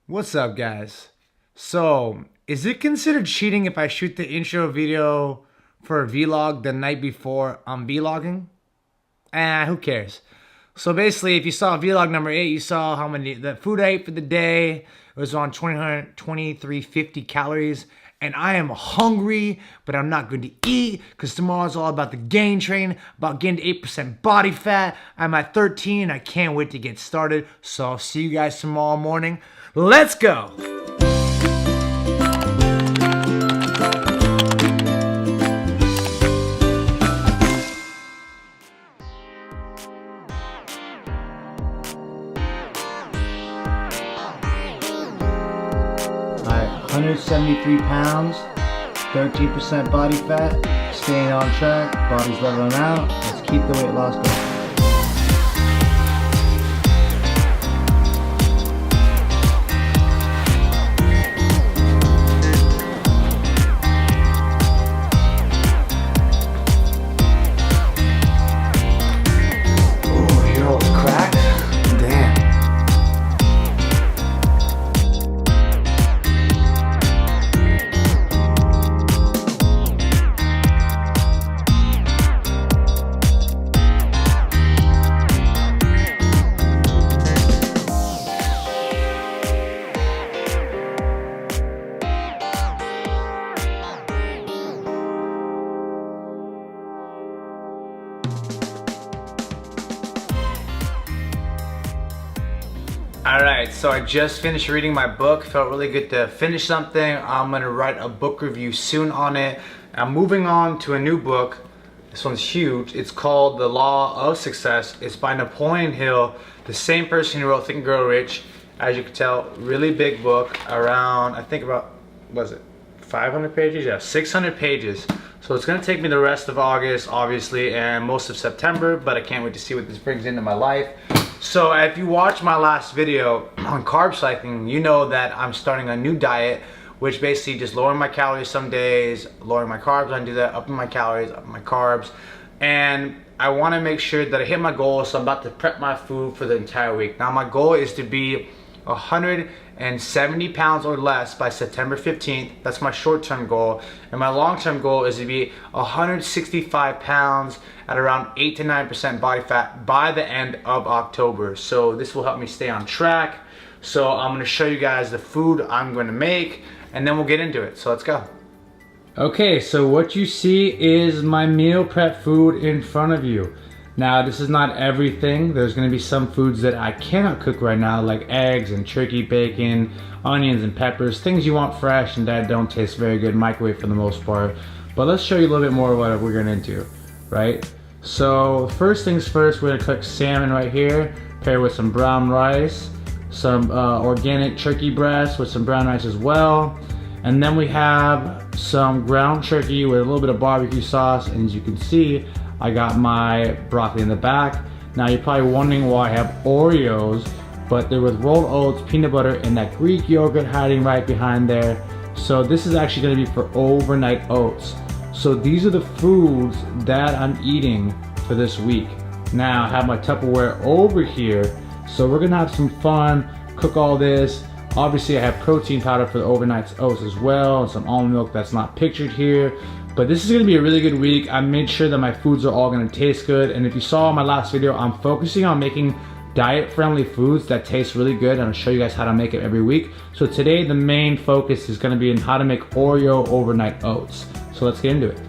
What's up, guys? So, is it considered cheating if I shoot the intro video for a vlog the night before I'm vlogging? Who cares? So basically, if you saw vlog number 8, you saw how many the food I ate for the day. It was on 2350 calories, and I am hungry, but I'm not going to eat because tomorrow's all about the gain train, about getting to 8% body fat. I'm at 13, and I can't wait to get started. So I'll see you guys tomorrow morning. Let's go! Alright, 173 pounds, 13% body fat, staying on track, body's leveling out. Let's keep the weight loss going. Alright, so I just finished reading my book. Felt really good to finish something. I'm gonna write a book review soon on it. I'm moving on to a new book. This one's huge. It's called The Law of Success. It's by Napoleon Hill, the same person who wrote Think and Grow Rich. As you can tell, really big book, around, I think about, was it 500 pages? Yeah, 600 pages. So it's gonna take me the rest of August, obviously, and most of September, but I can't wait to see what this brings into my life. So if you watched my last video on carb cycling, you know that I'm starting a new diet, which basically just lowering my calories some days, lowering my carbs, I do that, upping my calories, upping my carbs. And I wanna make sure that I hit my goal, so I'm about to prep my food for the entire week. Now my goal is to be 170 pounds or less by September 15th. That's my short-term goal. And my long-term goal is to be 165 pounds at around 8 to 9% body fat by the end of October. So this will help me stay on track. So I'm gonna show you guys the food I'm gonna make, and then we'll get into it. So let's go. Okay, so what you see is my meal prep food in front of you. Now, this is not everything. There's gonna be some foods that I cannot cook right now, like eggs and turkey bacon, onions and peppers, things you want fresh and that don't taste very good, microwave for the most part. But let's show you a little bit more of what we're gonna do, right? So first things first, we're gonna cook salmon right here, pair with some brown rice, some organic turkey breast with some brown rice as well. And then we have some ground turkey with a little bit of barbecue sauce, and as you can see, I got my broccoli in the back. Now you're probably wondering why I have Oreos, but they're with rolled oats, peanut butter, and that Greek yogurt hiding right behind there. So this is actually gonna be for overnight oats. So these are the foods that I'm eating for this week. Now I have my Tupperware over here. So we're gonna have some fun, cook all this. Obviously I have protein powder for the overnight oats as well, and some almond milk that's not pictured here. But this is gonna be a really good week. I made sure that my foods are all gonna taste good. And if you saw my last video, I'm focusing on making diet-friendly foods that taste really good. And I'll show you guys how to make it every week. So today, the main focus is gonna be on how to make Oreo Overnight Oats. So let's get into it.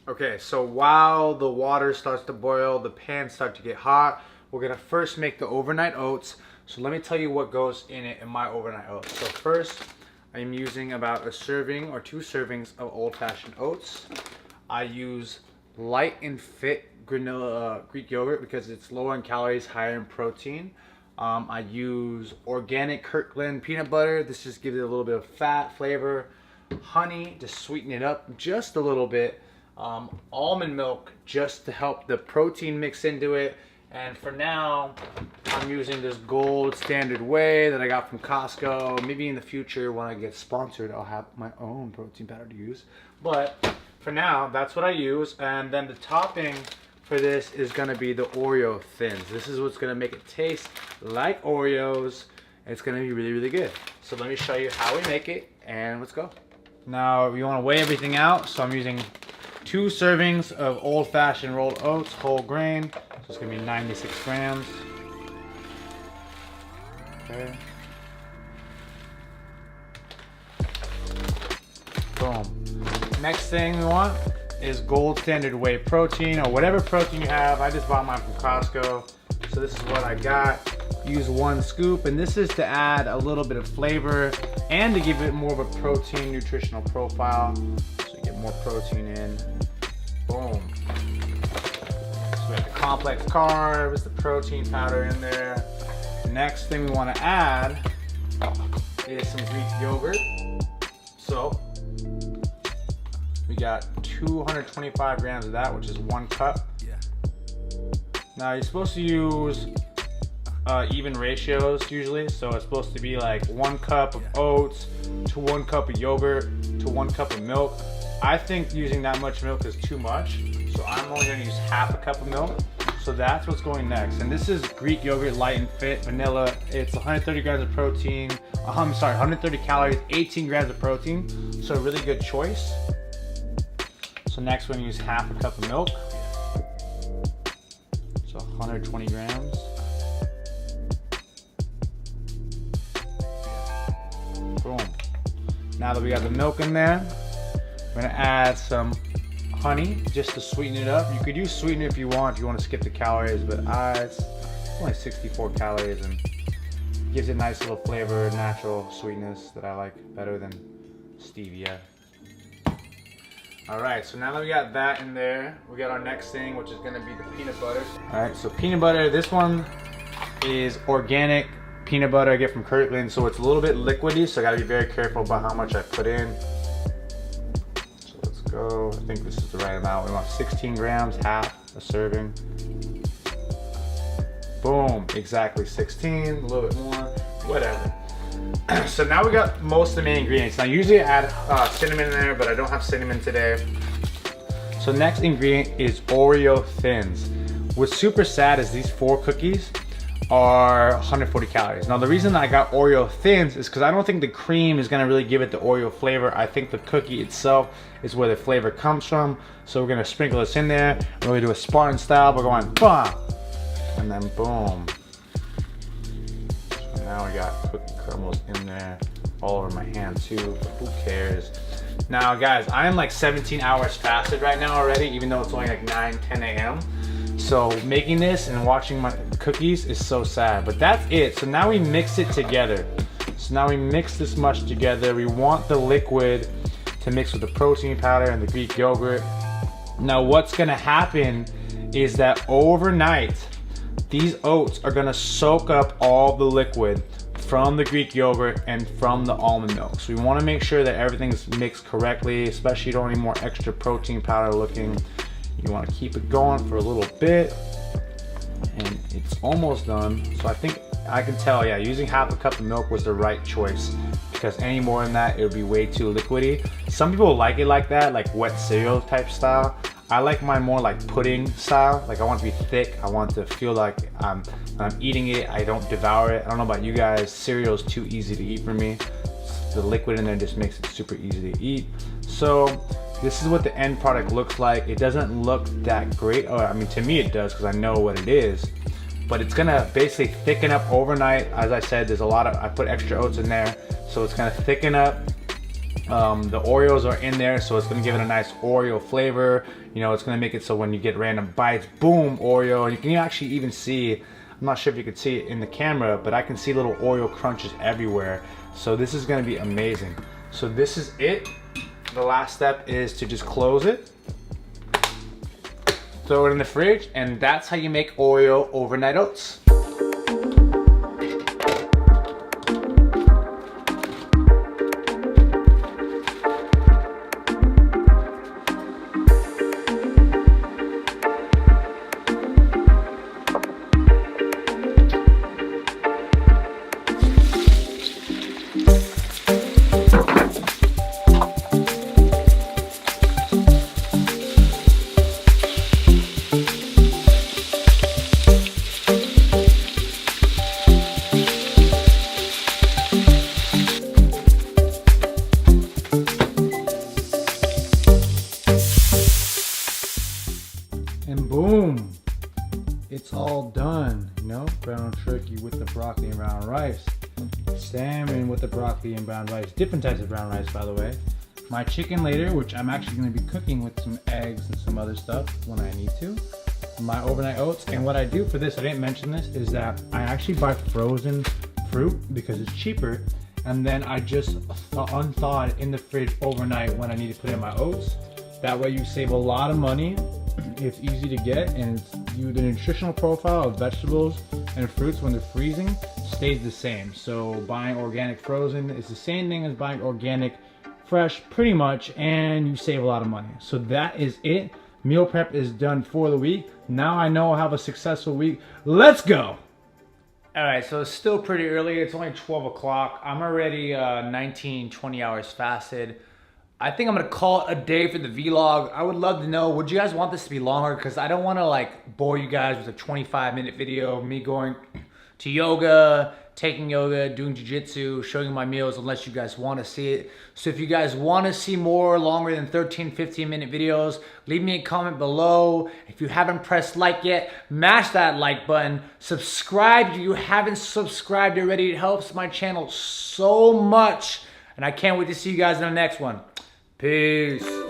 Okay, so while the water starts to boil, the pan starts to get hot, we're gonna first make the overnight oats. So let me tell you what goes in it in my overnight oats. So first, I'm using about a serving or 2 servings of old-fashioned oats. I use light and fit granola Greek yogurt because it's lower in calories, higher in protein. I use organic Kirkland peanut butter. This just gives it a little bit of fat flavor. Honey to sweeten it up just a little bit. Almond milk just to help the protein mix into it, And for now, I'm using this gold standard whey that I got from Costco. Maybe in the future when I get sponsored, I'll have my own protein powder to use. But for now, that's what I use. And then the topping for this is gonna be the Oreo Thins. This is what's gonna make it taste like Oreos. It's gonna be really, really good. So let me show you how we make it and let's go. Now you wanna weigh everything out. So I'm using 2 servings of old-fashioned rolled oats, whole grain. So it's gonna be 96 grams. Okay. Boom. Next thing we want is gold standard whey protein or whatever protein you have. I just bought mine from Costco. So this is what I got. Use 1 scoop, and this is to add a little bit of flavor and to give it more of a protein nutritional profile. So you get more protein in. Boom. So we have the complex carbs, the protein powder in there. Next thing we want to add is some Greek yogurt. So we got 225 grams of that, which is 1 cup. Now you're supposed to use even ratios usually. So it's supposed to be like 1 cup of oats to 1 cup of yogurt to 1 cup of milk. I think using that much milk is too much. So I'm only gonna use half a cup of milk. So that's what's going next. And this is Greek yogurt light and fit vanilla. It's 130 grams of protein. 130 calories, 18 grams of protein. So a really good choice. So next we're gonna use half a cup of milk. So 120 grams. Boom. Now that we got the milk in there, we're gonna add some honey just to sweeten it up. You could use sweetener if you want to skip the calories, but it's only 64 calories and gives it a nice little flavor, natural sweetness that I like better than stevia. Alright, so now that we got that in there, we got our next thing, which is gonna be the peanut butter. Alright, so peanut butter, this one is organic peanut butter I get from Kirkland, so it's a little bit liquidy, so I gotta be very careful about how much I put in. So let's go, I think this is the right amount. We want 16 grams, half a serving. Boom, exactly 16, a little bit more, whatever. So now we got most of the main ingredients. Now usually I add cinnamon in there, but I don't have cinnamon today. So next ingredient is Oreo Thins. What's super sad is these 4 cookies are 140 calories. Now the reason I got Oreo Thins is because I don't think the cream is gonna really give it the Oreo flavor. I think the cookie itself is where the flavor comes from. So we're gonna sprinkle this in there. We're gonna do a Spartan style. We're going bam, and then boom. So now we got cookie crumbles in there, all over my hand too, but who cares? Now guys, I am like 17 hours fasted right now already, even though it's only like 9, 10 a.m. So making this and watching my cookies is so sad, but that's it. So now we mix it together. So now we mix this much together. We want the liquid to mix with the protein powder and the Greek yogurt. Now what's gonna happen is that overnight, these oats are gonna soak up all the liquid from the Greek yogurt and from the almond milk. So we wanna make sure that everything's mixed correctly, especially you don't need more extra protein powder looking. You want to keep it going for a little bit, and it's almost done. So I think I can tell, yeah, using half a cup of milk was the right choice, because any more than that, it would be way too liquidy. Some people like it like that, like wet cereal type style. I like mine more like pudding style. Like I want it to be thick. I want to feel like when I'm eating it, I don't devour it. I don't know about you guys, cereal is too easy to eat for me. The liquid in there just makes it super easy to eat. So this is what the end product looks like. It doesn't look that great. Oh, I mean, to me it does because I know what it is. But it's gonna basically thicken up overnight. As I said, there's a lot of, I put extra oats in there. So it's gonna thicken up. The Oreos are in there, so it's gonna give it a nice Oreo flavor. You know, it's gonna make it so when you get random bites, boom, Oreo. And you can actually even see, I'm not sure if you could see it in the camera, but I can see little Oreo crunches everywhere. So this is gonna be amazing. So this is it. The last step is to just close it, throw it in the fridge, and that's how you make Oreo Overnight Oats. know, brown turkey with the broccoli and brown rice, salmon with the broccoli and brown rice, different types of brown rice, by the way. My chicken later, which I'm actually going to be cooking with some eggs and some other stuff when I need to. My overnight oats, and what I do for this, I didn't mention this, is that I actually buy frozen fruit because it's cheaper, and then I just unthaw it in the fridge overnight when I need to put in my oats. That way you save a lot of money, it's easy to get, and the nutritional profile of vegetables and fruits when they're freezing stays the same. So buying organic frozen is the same thing as buying organic fresh pretty much, and you save a lot of money. So that is it. Meal prep is done for the week. Now I know I'll have a successful week. Let's go! Alright, so it's still pretty early. It's only 12 o'clock. I'm already 19, 20 hours fasted. I think I'm gonna call it a day for the vlog. I would love to know, would you guys want this to be longer? Because I don't want to like bore you guys with a 25-minute video of me going to yoga, taking yoga, doing jiu-jitsu, showing you my meals, unless you guys want to see it. So if you guys want to see more longer than 13, 15-minute videos, leave me a comment below. If you haven't pressed like yet, mash that like button. Subscribe if you haven't subscribed already. It helps my channel so much. And I can't wait to see you guys in the next one. Peace.